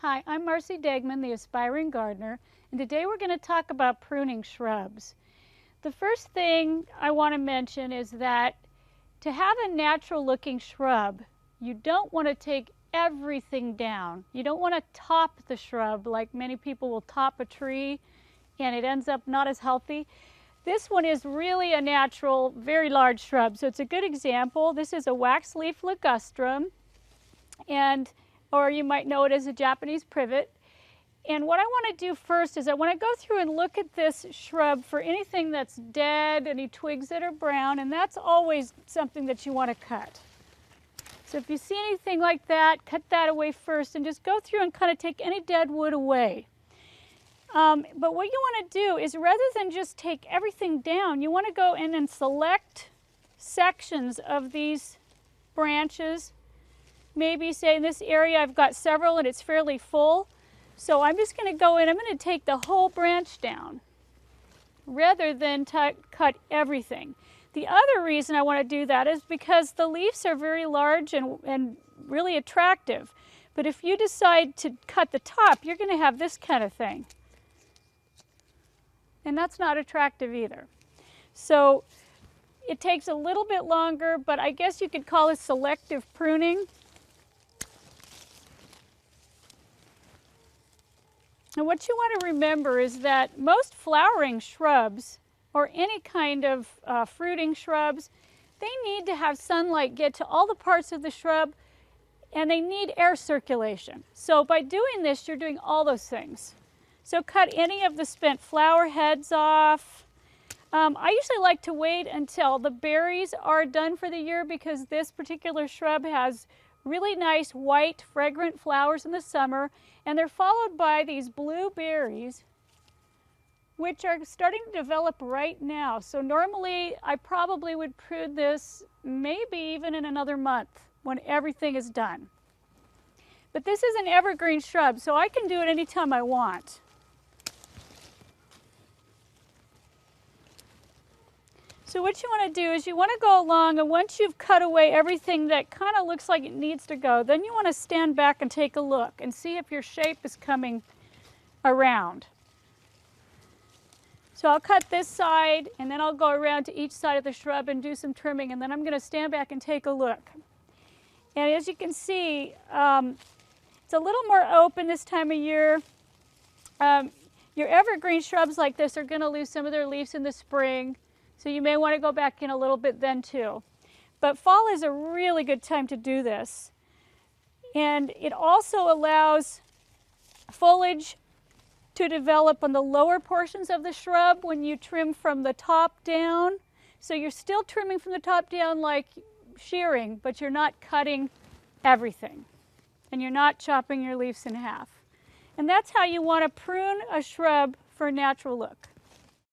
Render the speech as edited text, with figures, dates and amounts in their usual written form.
Hi, I'm Marcy Degman, the Aspiring Gardener, and today we're going to talk about pruning shrubs. The first thing I want to mention is that to have a natural looking shrub, you don't want to take everything down. You don't want to top the shrub like many people will top a tree and it ends up not as healthy. This one is really a natural, very large shrub, so it's a good example. This is a wax leaf ligustrum, or you might know it as a Japanese privet. And what I want to do first is I want to go through and look at this shrub for anything that's dead, any twigs that are brown, and that's always something that you want to cut. So if you see anything like that, cut that away first and just go through and kind of take any dead wood away. But what you want to do is, rather than just take everything down, you want to go in and select sections of these branches. Maybe say in this area I've got several and it's fairly full. So I'm just going to go in, I'm going to take the whole branch down rather than cut everything. The other reason I want to do that is because the leaves are very large and really attractive. But if you decide to cut the top, you're going to have this kind of thing. And that's not attractive either. So it takes a little bit longer, but I guess you could call it selective pruning. And what you want to remember is that most flowering shrubs, or any kind of fruiting shrubs, they need to have sunlight get to all the parts of the shrub, and they need air circulation. So by doing this, you're doing all those things. So cut any of the spent flower heads off. I usually like to wait until the berries are done for the year, because this particular shrub has really nice white fragrant flowers in the summer, and they're followed by these blue berries which are starting to develop right now. So normally I probably would prune this maybe even in another month when everything is done. But this is an evergreen shrub, so I can do it anytime I want. So what you want to do is you want to go along, and once you've cut away everything that kind of looks like it needs to go, then you want to stand back and take a look and see if your shape is coming around. So I'll cut this side, and then I'll go around to each side of the shrub and do some trimming, and then I'm going to stand back and take a look. And as you can see, it's a little more open this time of year. Your evergreen shrubs like this are going to lose some of their leaves in the spring. So you may want to go back in a little bit then too. But fall is a really good time to do this. And it also allows foliage to develop on the lower portions of the shrub when you trim from the top down. So you're still trimming from the top down like shearing, but you're not cutting everything. And you're not chopping your leaves in half. And that's how you want to prune a shrub for a natural look.